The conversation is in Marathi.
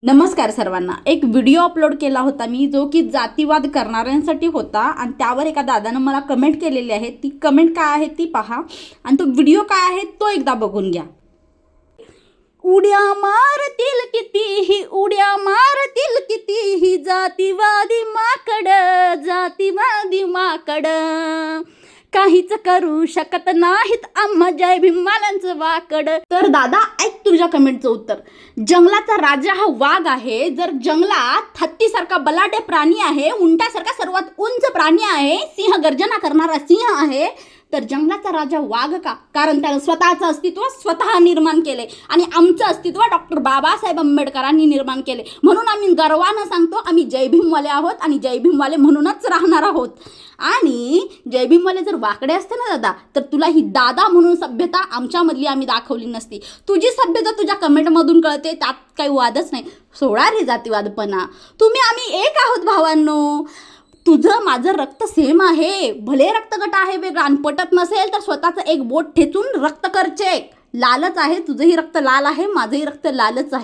नमस्कार सर्वांना. एक व्हिडिओ अपलोड केला होता मी, जो की जातीवाद करणाऱ्यांसाठी होता आणि त्यावर एका दादानं मला कमेंट केलेली आहे. ती कमेंट काय आहे ती पहा आणि तो व्हिडिओ काय आहे तो एकदा बघून घ्या. उड्या मारतील कितीही, उड्या मारतील कितीही, जातीवादी माकड, जातीवादी माकड, काहीच करू शकत नाहीत आम्हा जय भीमवाल्यांचं वाकड. तर दादा ऐक तुझ्या कमेंटचं उत्तर. जंगलाचा राजा हा वाघ आहे. जर जंगलात हत्तीसारखा बलाढ्य प्राणी आहे, उंटासारखा सर्वात उंच प्राणी आहे, सिंह गर्जना करणारा सिंह आहे, तर जंगलाचा राजा वाघ का? कारण त्यानं स्वतःचं अस्तित्व स्वतः निर्माण केले आणि आमचं अस्तित्व डॉक्टर बाबासाहेब आंबेडकरांनी निर्माण केले. म्हणून आम्ही गर्वानं सांगतो आम्ही जय भीमवाले आहोत आणि जय भीमवाले म्हणूनच राहणार आहोत. आणि जय भीमवाले जर वाकडे असते ना दादा, तर तुला ही दादा म्हणून सभ्यता आमच्यामधली आम्ही दाखवली नसती. तुझी सभ्यता तुझ्या कमेंटमधून कळते, त्यात काही वादच नाही. सोडा रे जातीवादपणा. तुम्ही आम्ही एक आहोत भावांनो. तुझं माझं रक्त सेम आहे. भले रक्तगट आहे वेगळा आणि पटत नसेल तर स्वतःचं एक बोट ठेचून रक्त कर चेक. लालच आहे, तुझंही रक्त लाल आहे, माझंही रक्त लालच आहे.